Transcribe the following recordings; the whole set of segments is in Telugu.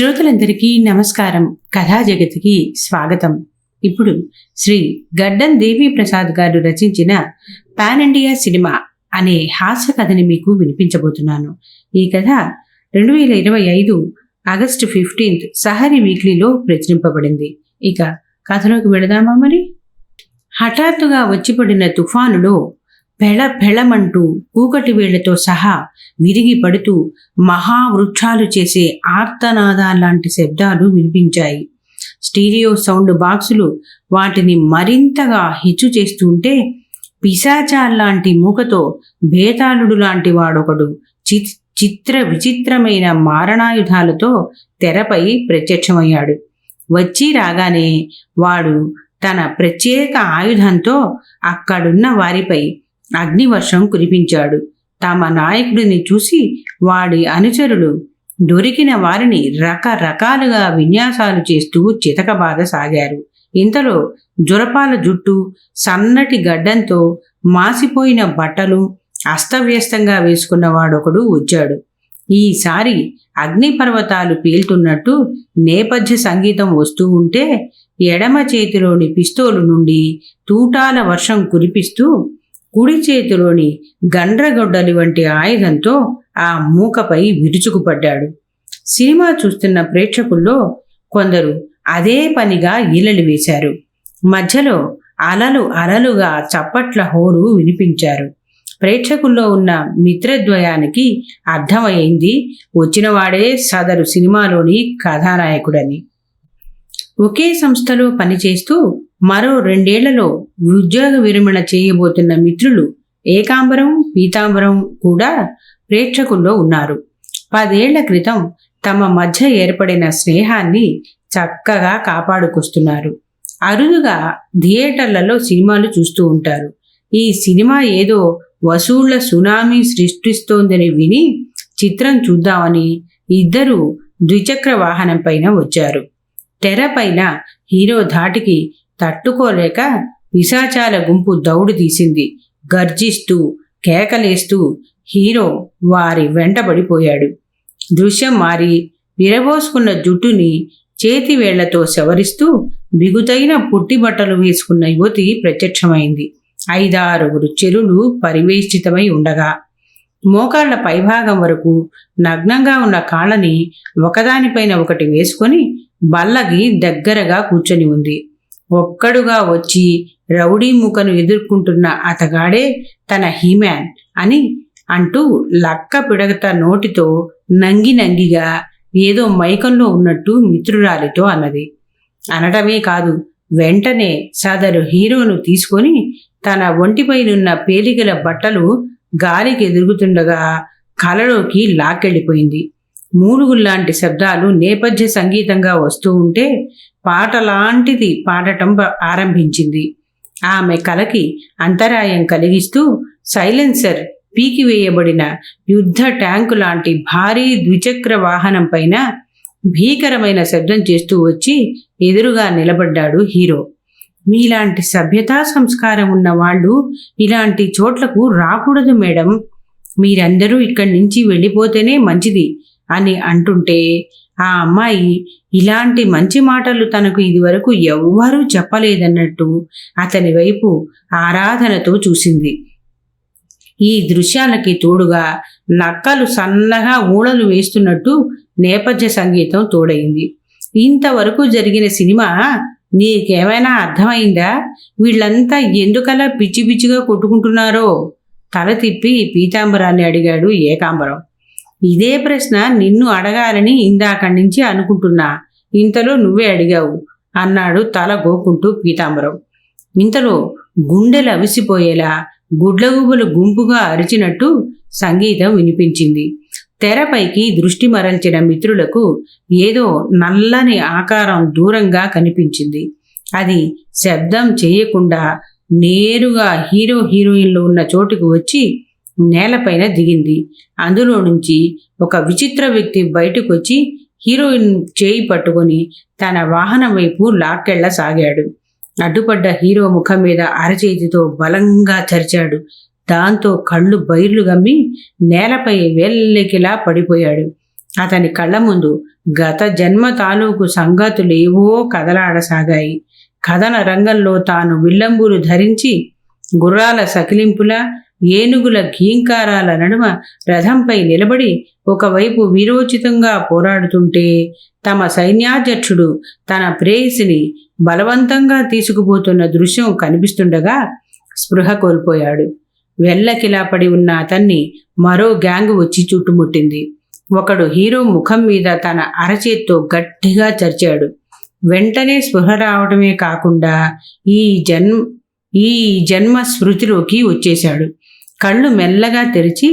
శ్రోతలందరికీ నమస్కారం. కథా జగతికి స్వాగతం. ఇప్పుడు శ్రీ గడ్డం దేవి ప్రసాద్ గారు రచించిన పాన్ ఇండియా సినిమా అనే హాస్య కథని మీకు వినిపించబోతున్నాను. ఈ కథ 2025 ఆగస్టు 15 సహరి వీక్లీలో ప్రచురింపబడింది. ఇక కథలోకి వెళదామా మరి. హఠాత్తుగా వచ్చిపడిన తుఫానులో పెళమంటూ కూకటి వేళ్లతో సహా విరిగి పడుతూ మహావృక్షాలు చేసే ఆర్తనాదాల్లాంటి శబ్దాలు వినిపించాయి. స్టీరియో సౌండ్ బాక్సులు వాటిని మరింతగా హెచ్చు చేస్తుంటే పిశాచాల్లాంటి మూకతో బేతాళుడు లాంటి వాడొకడు చిత్ర విచిత్రమైన మారణాయుధాలతో తెరపై ప్రత్యక్షమయ్యాడు. వచ్చి రాగానే వాడు తన ప్రత్యేక ఆయుధంతో అక్కడున్న వారిపై అగ్నివర్షం కురిపించాడు. తమ నాయకుడిని చూసి వాడి అనుచరులు దొరికిన వారిని రకరకాలుగా విన్యాసాలు చేస్తూ చితకబాదసాగారు. ఇంతలో జురపాల జుట్టు, సన్నటి గడ్డంతో మాసిపోయిన బట్టలు అస్తవ్యస్తంగా వేసుకున్న వాడొకడు వచ్చాడు. ఈసారి అగ్నిపర్వతాలు పేలుతున్నట్టు నేపథ్య సంగీతం వస్తూ ఉంటే ఎడమ చేతిలోని పిస్తోలు నుండి తూటాల వర్షం కురిపిస్తూ కుడి చేతిలోని గండ్రగొడ్డలి వంటి ఆయుధంతో ఆ మూకపై విరుచుకుపడ్డాడు. సినిమా చూస్తున్న ప్రేక్షకుల్లో కొందరు అదే పనిగా ఈలలు వేశారు. మధ్యలో అలలుగా చప్పట్ల హోరు వినిపించారు. ప్రేక్షకుల్లో ఉన్న మిత్రద్వయానికి అర్థమైంది వచ్చినవాడే సదరు సినిమాలోని కథానాయకుడని. ఒకే సంస్థలో పనిచేస్తూ మరో 2 ఏళ్లలో ఉద్యోగ విరమణ చేయబోతున్న మిత్రులు ఏకాంబరం, పీతాంబరం కూడా ప్రేక్షకుల్లో ఉన్నారు. 10 ఏళ్ల క్రితం తమ మధ్య ఏర్పడిన స్నేహాన్ని చక్కగా కాపాడుకొస్తున్నారు. అరుదుగా థియేటర్లలో సినిమాలు చూస్తూ ఉంటారు. ఈ సినిమా ఏదో వసూళ్ల సునామీ సృష్టిస్తోందని విని చిత్రం చూద్దామని ఇద్దరు ద్విచక్ర వాహనం పైన వచ్చారు. తెరపైన హీరో ధాటికి తట్టుకోలేక పిశాచాల గుంపు దౌడు తీసింది. గర్జిస్తూ కేకలేస్తూ హీరో వారి వెంటబడిపోయాడు. దృశ్యం మారి విరబోసుకున్న జుట్టుని చేతివేళ్లతో సవరిస్తూ బిగుతైన పుట్టిబట్టలు వేసుకున్న యువతి ప్రత్యక్షమైంది. 5-6 చెరులు పరివేష్టితమై ఉండగా మోకాళ్ల పైభాగం వరకు నగ్నంగా ఉన్న కాళ్ళని ఒకదానిపైన ఒకటి వేసుకొని బల్లకి దగ్గరగా కూర్చొని ఉంది. ఒక్కడుగా వచ్చి రౌడీ మూకను ఎదుర్కొంటున్న అతగాడే తన హీమ్యాన్ అని అంటూ లక్క పిడగత నోటితో నంగిగా ఏదో మైకంలో ఉన్నట్టు మిత్రురాలితో అన్నది. అనటమే కాదు, వెంటనే సదరు హీరోను తీసుకొని తన ఒంటిపైనున్న పేలికల బట్టలు గాలికి ఎదురుగుతుండగా కలలోకి లాక్కెళ్ళిపోయింది. మూలుగుల్లాంటి శబ్దాలు నేపథ్య సంగీతంగా వస్తూ ఉంటే పాటలాంటిది పాడటం ఆరంభించింది. ఆమె కలకి అంతరాయం కలిగిస్తూ సైలెన్సర్ పీకివేయబడిన యుద్ధ ట్యాంకు లాంటి భారీ ద్విచక్ర వాహనం పైన భీకరమైన శబ్దం చేస్తూ వచ్చి ఎదురుగా నిలబడ్డాడు హీరో. మీలాంటి సభ్యతా సంస్కారం ఉన్న వాళ్ళు ఇలాంటి చోట్లకు రాకూడదు మేడం, మీరందరూ ఇక్కడి నుంచి వెళ్ళిపోతేనే మంచిది అని అంటుంటే ఆ అమ్మాయి ఇలాంటి మంచి మాటలు తనకు ఇదివరకు ఎవ్వరూ చెప్పలేదన్నట్టు అతని వైపు ఆరాధనతో చూసింది. ఈ దృశ్యాలకి తోడుగా నక్కలు సన్నగా ఊళలు వేస్తున్నట్టు నేపథ్య సంగీతం తోడైంది. ఇంతవరకు జరిగిన సినిమా నీకేమైనా అర్థమైందా? వీళ్ళంతా ఎందుకలా పిచ్చి పిచ్చిగా కొట్టుకుంటున్నారో తల తిప్పి పీతాంబరాన్ని అడిగాడు ఏకాంబరం. ఇదే ప్రశ్న నిన్ను అడగాలని ఇందాక నుంచి అనుకుంటున్నా, ఇంతలో నువ్వే అడిగావు అన్నాడు తల గోకుంటూ పీతాంబరం. ఇంతలో గుండెలు అవిసిపోయేలా గుడ్లగూబలు గుంపుగా అరిచినట్టు సంగీతం వినిపించింది. తెరపైకి దృష్టి మరల్చిన మిత్రులకు ఏదో నల్లని ఆకారం దూరంగా కనిపించింది. అది శబ్దం చేయకుండా నేరుగా హీరోయిన్లు ఉన్న చోటుకు వచ్చి నేలపైన దిగింది. అందులో నుంచి ఒక విచిత్ర వ్యక్తి బయటకు వచ్చి హీరోయిన్ చేయి పట్టుకొని తన వాహనం వైపు లాక్కెళ్లసాగాడు. అడ్డుపడ్డ హీరో ముఖం మీద అరచేతితో బలంగా చరిచాడు. దాంతో కళ్ళు బైర్లు గమ్మి నేలపై వెల్లకిలా పడిపోయాడు. అతని కళ్ళ ముందు గత జన్మ తాలూకు సంగతులేవో కదలాడసాగాయి. కథన రంగంలో తాను విల్లంబులు ధరించి గుర్రాల సకిలింపుల ఏనుగుల గీంకారాల నడుమ రథంపై నిలబడి ఒకవైపు వీరోచితంగా పోరాడుతుంటే, తమ సైన్యాధ్యక్షుడు తన ప్రేయసిని బలవంతంగా తీసుకుపోతున్న దృశ్యం కనిపిస్తుండగా స్పృహ కోల్పోయాడు. వెల్లకిలా పడి ఉన్న అతన్ని మరో గ్యాంగ్ వచ్చి చుట్టుముట్టింది. ఒకడు హీరో ముఖం మీద తన అరచేత్తో గట్టిగా చరిచాడు. వెంటనే స్పృహ రావడమే కాకుండా ఈ జన్మ స్మృతిలోకి వచ్చేశాడు. కళ్ళు మెల్లగా తెరిచి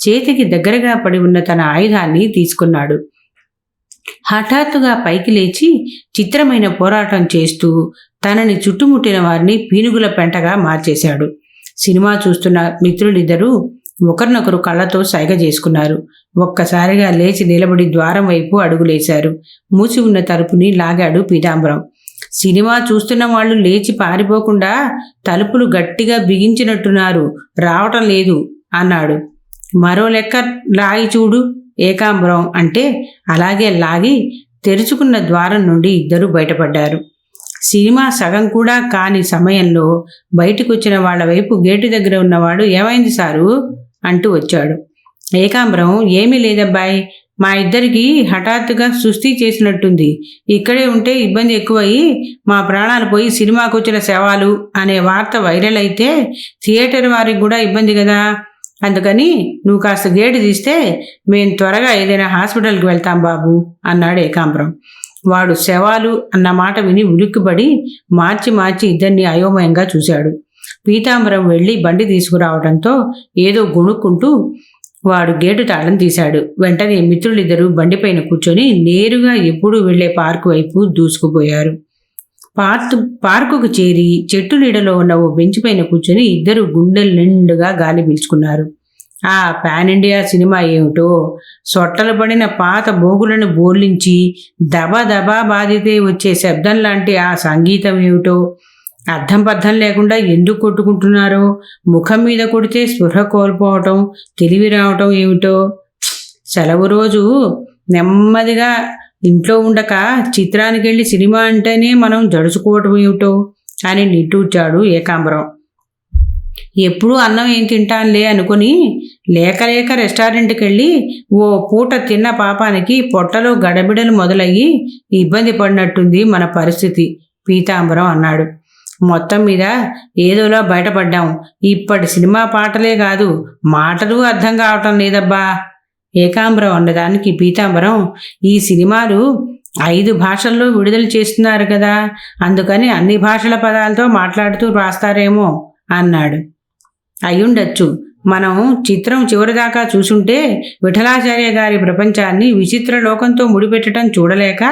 చేతికి దగ్గరగా పడి ఉన్న తన ఆయుధాన్ని తీసుకున్నాడు. హఠాత్తుగా పైకి లేచి చిత్రమైన పోరాటం చేస్తూ తనని చుట్టుముట్టిన వారిని పీనుగుల పెంటగా మార్చేశాడు. సినిమా చూస్తున్న మిత్రులిద్దరూ ఒకరినొకరు కళ్ళతో సైగ చేసుకున్నారు. ఒక్కసారిగా లేచి నిలబడి ద్వారం వైపు అడుగులేశారు. మూసి ఉన్న తలుపుని లాగాడు పీతాంబరం. సినిమా చూస్తున్న వాళ్ళు లేచి పారిపోకుండా తలుపులు గట్టిగా బిగించినట్టున్నారు, రావటం లేదు అన్నాడు. మరో లెక్క లాగి చూడు ఏకాంబరం అంటే అలాగే లాగి తెరుచుకున్న ద్వారం నుండి ఇద్దరు బయటపడ్డారు. సినిమా సగం కూడా కాని సమయంలో బయటకొచ్చిన వాళ్ల వైపు గేటు దగ్గర ఉన్నవాడు ఏమైంది సారు అంటూ వచ్చాడు. ఏకాంబరం ఏమీ లేదబ్బాయి, మా ఇద్దరికి హఠాత్తుగా సుస్థి చేసినట్టుంది. ఇక్కడే ఉంటే ఇబ్బంది ఎక్కువయి మా ప్రాణాలు పోయి సినిమాకు వచ్చిన శవాలు అనే వార్త వైరల్ అయితే థియేటర్ వారికి కూడా ఇబ్బంది కదా. అందుకని నువ్వు కాస్త గేటు తీస్తే మేము త్వరగా ఏదైనా హాస్పిటల్కి వెళ్తాం బాబు అన్నాడు ఏకాంబరం. వాడు శవాలు అన్న మాట విని ఉలిక్కిపడి మార్చి ఇద్దరిని అయోమయంగా చూశాడు. పీతాంబరం వెళ్ళి బండి తీసుకురావడంతో ఏదో గొణుక్కుంటూ వాడు గేటు తాళం తీశాడు. వెంటనే మిత్రులిద్దరూ బండిపైన కూర్చొని నేరుగా ఎప్పుడూ వెళ్లే పార్కు వైపు దూసుకుపోయారు. పార్కుకు చేరి చెట్టు నీడలో ఉన్న ఓ బెంచ్ పైన కూర్చొని ఇద్దరు గుండెలు నిండుగా గాలి పీల్చుకున్నారు. ఆ పాన్ ఇండియా సినిమా ఏమిటో, సొట్టలు పడిన పాత బోగులను బోర్లించి దబా బాధితే వచ్చే శబ్దం లాంటి ఆ సంగీతం ఏమిటో, అర్థం పర్థం లేకుండా ఎందుకు కొట్టుకుంటున్నారో, ముఖం మీద కొడితే స్పృహ కోల్పోవటం, తెలివి రావటం ఏమిటో. సెలవు రోజు నెమ్మదిగా ఇంట్లో ఉండక చిత్రానికి వెళ్ళి సినిమా అంటేనే మనం జడుచుకోవటం ఏమిటో అని నిట్టూర్చాడు ఏకాంబరం. ఎప్పుడూ అన్నం ఏం తింటానులే అనుకుని లేక రెస్టారెంట్కి వెళ్ళి ఓ పూట తిన్న పాపానికి పొట్టలో గడబిడలు మొదలయ్యి ఇబ్బంది పడినట్టుంది మన పరిస్థితి పీతాంబరం అన్నాడు. మొత్తం మీద ఏదోలా బయటపడ్డాం. ఇప్పటి సినిమా పాటలే కాదు మాటలు అర్థం కావటం లేదబ్బా. ఏకాంబరం అన్నదానికి పీతాంబరం, ఈ సినిమాలు 5 భాషల్లో విడుదల చేస్తున్నారు కదా, అందుకని అన్ని భాషల పదాలతో మాట్లాడుతూ రాస్తారేమో అన్నాడు. అయ్యుండొచ్చు. మనం చిత్రం చివరిదాకా చూసుంటే విఠలాచార్య గారి ప్రపంచాన్ని విచిత్ర లోకంతో ముడిపెట్టడం చూడలేక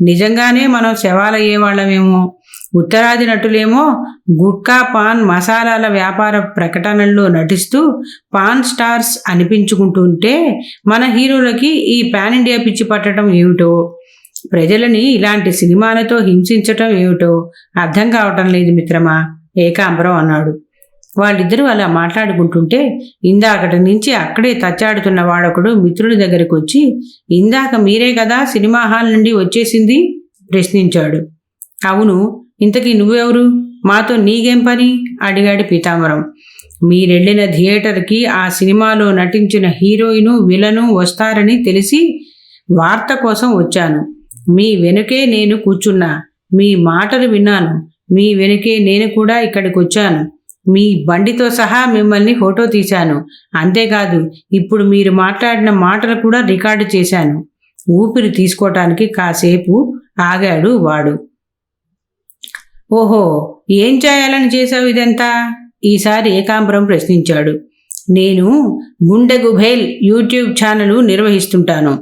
నిజంగానే మనం శవాలయ్యేవాళ్ళమేమో. ఉత్తరాది నటులేమో గుట్కా పాన్ మసాలాల వ్యాపార ప్రకటనల్లో నటిస్తూ పాన్ స్టార్స్ అనిపించుకుంటుంటే మన హీరోలకి ఈ పాన్ ఇండియా పిచ్చి పట్టడం ఏమిటో, ప్రజలని ఇలాంటి సినిమాలతో హింసించటం ఏమిటో అర్థం కావటం లేదు మిత్రమా ఏకాంబరం అన్నాడు. వాళ్ళిద్దరూ అలా మాట్లాడుకుంటుంటే ఇందాకటి నుంచి అక్కడే తచ్చాడుతున్న వాడొకడు మిత్రుడి దగ్గరికి వచ్చి, ఇందాక మీరే కదా సినిమా హాల్ నుండి వచ్చేసింది ప్రశ్నించాడు. అవును, ఇంతకీ నువ్వెవరు, మాతో నీకేం పని అడిగాడు పీతాంబరం. మీరెళ్ళిన థియేటర్కి ఆ సినిమాలో నటించిన హీరోయిను విలను వస్తారని తెలిసి వార్త కోసం వచ్చాను. మీ వెనుకే నేను కూర్చున్నా, మీ మాటలు విన్నాను, మీ వెనుకే నేను కూడా ఇక్కడికి వచ్చాను. మీ బండితో సహా మిమ్మల్ని ఫోటో తీశాను. అంతేకాదు ఇప్పుడు మీరు మాట్లాడిన మాటలు కూడా రికార్డు చేశాను. ఊపిరి తీసుకోవటానికి కాసేపు ఆగాడు వాడు. ఓహో, ఏం చేయాలని చేశావు ఇదంతా ఈసారి ఏకాంబరం ప్రశ్నించాడు. నేను గుండె గుబేల్ యూట్యూబ్ ఛానల్ నిర్వహిస్తుంటాను.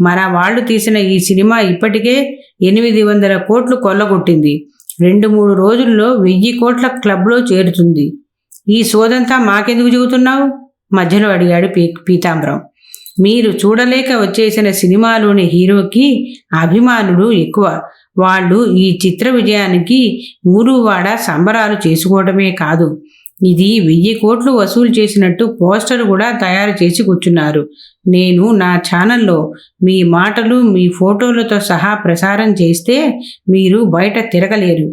మన వాళ్ళు తీసిన ఈ సినిమా ఇప్పటికే 800 కోట్లు కొల్లగొట్టింది. 2-3 రోజుల్లో 1000 కోట్ల క్లబ్లో చేరుతుంది. ఈ సోదంతా మాకెందుకు చెబుతున్నావు మధ్యలో అడిగాడు పీతాంబరం. మీరు చూడలేక వచ్చేసిన సినిమాలోని హీరోకి అభిమానులు ఎక్కువ. వాళ్ళు ఈ చిత్ర విజయానికి ఊరువాడ సంబరాలు చేసుకోవడమే కాదు, ఇది 1000 కోట్లు వసూలు చేసినట్టు పోస్టర్ కూడా తయారు చేసి కూర్చున్నారు. నేను నా ఛానల్లో మీ మాటలు మీ ఫోటోలతో సహా ప్రసారం చేస్తే మీరు బయట తిరగలేరు.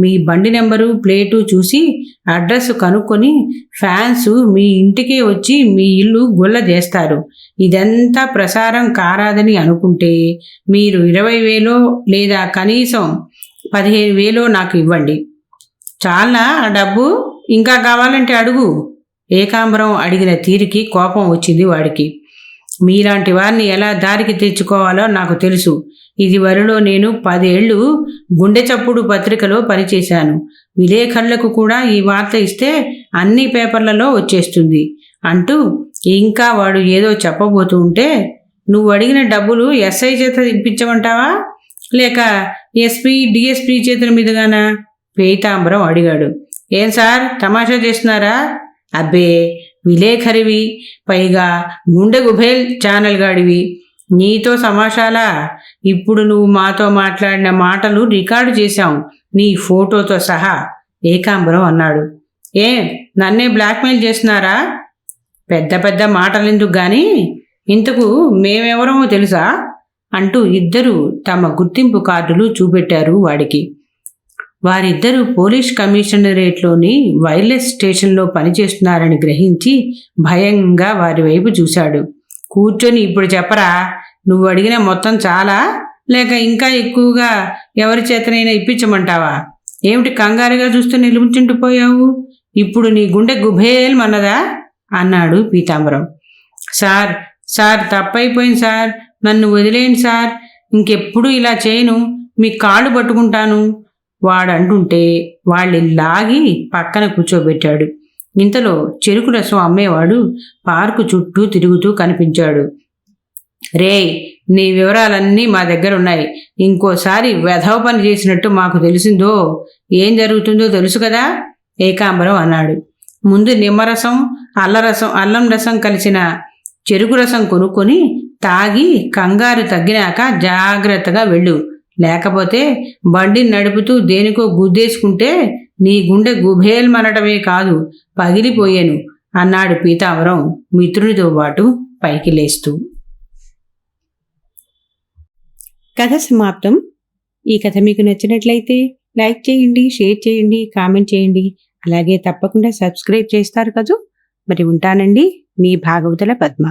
మీ బండి నెంబరు ప్లేటు చూసి అడ్రస్ కనుక్కొని ఫ్యాన్స్ మీ ఇంటికే వచ్చి మీ ఇల్లు గుల్ల చేస్తారు. ఇదంతా ప్రసారం కారాదని అనుకుంటే మీరు 20,000 లేదా కనీసం 15,000 నాకు ఇవ్వండి. చాలా ఆ డబ్బు, ఇంకా కావాలంటే అడుగు. ఏకాంబరం అడిగిన తీరికి కోపం వచ్చింది వాడికి. మీలాంటి వారిని ఎలా దారికి తెచ్చుకోవాలో నాకు తెలుసు. ఇదివరలో నేను 10 ఏళ్ళు గుండె చప్పుడు పత్రికలో పనిచేశాను. విలేకరులకు కూడా ఈ వార్త ఇస్తే అన్ని పేపర్లలో వచ్చేస్తుంది అంటూ ఇంకా వాడు ఏదో చెప్పబోతూ ఉంటే, నువ్వు అడిగిన డబ్బులు ఎస్ఐ చేత ఇప్పించమంటావా లేక ఎస్పీ డిఎస్పీ చేతుల మీదుగానా? పీతాంబరం అడిగాడు. ఏం సార్ తమాషా చేస్తున్నారా? అబ్బే, విలేఖరివి, పైగా గుండె గుబేల్ ఛానల్ గాడివి, నీతో సమాషాలా? ఇప్పుడు నువ్వు మాతో మాట్లాడిన మాటలు రికార్డు చేశాం నీ ఫోటోతో సహా, ఏకాంబరం అన్నాడు. నన్నే బ్లాక్మెయిల్ చేస్తున్నారా? పెద్ద పెద్ద మాటలెందుకు గాని ఇంతకు మేమెవరమో తెలుసా అంటూ ఇద్దరు తమ గుర్తింపు కార్డులు చూపెట్టారు వాడికి. వారిద్దరూ పోలీస్ కమిషనరేట్లోని వైర్లెస్ స్టేషన్లో పనిచేస్తున్నారని గ్రహించి భయంగా వారి వైపు చూశాడు. కూర్చొని ఇప్పుడు చెప్పరా, నువ్వు అడిగిన మొత్తం చాలా లేక ఇంకా ఎక్కువగా ఎవరి చేతనైనా ఇప్పించమంటావా? ఏమిటి కంగారుగా చూస్తూ నిలుచుండిపోయావు? ఇప్పుడు నీ గుండె గుభేల్మన్నదా అన్నాడు పీతాంబరం. సార్ తప్పైపోయింది సార్, నన్ను వదిలేయండి సార్, ఇంకెప్పుడు ఇలా చేయను, మీ కాళ్ళు పట్టుకుంటాను వాడంటుంటే వాళ్ళని లాగి పక్కన కూర్చోబెట్టాడు. ఇంతలో చెరుకు రసం అమ్మేవాడు పార్కు చుట్టూ తిరుగుతూ కనిపించాడు. రేయ్, నీ వివరాలన్నీ మా దగ్గర ఉన్నాయి. ఇంకోసారి వెధవ పని చేసినట్టు మాకు తెలిసిందో ఏం జరుగుతుందో తెలుసు కదా, ఏకాంబరం అన్నాడు. ముందు నిమ్మరసం అల్లం రసం కలిసిన చెరుకు రసం కొనుక్కొని తాగి కంగారు తగ్గినాక జాగ్రత్తగా వెళ్ళు. లేకపోతే బండిని నడుపుతూ దేనికో గుద్దేసుకుంటే నీ గుండె గుభేల్మనటమే కాదు పగిలిపోయాను అన్నాడు పీతాంబరం మిత్రునితో పాటు పైకి లేస్తూ. కథ సమాప్తం. ఈ కథ మీకు నచ్చినట్లయితే లైక్ చేయండి, షేర్ చేయండి, కామెంట్ చేయండి. అలాగే తప్పకుండా సబ్స్క్రైబ్ చేస్తారు కదూ. మరి ఉంటానండి, మీ భాగవతుల పద్మ.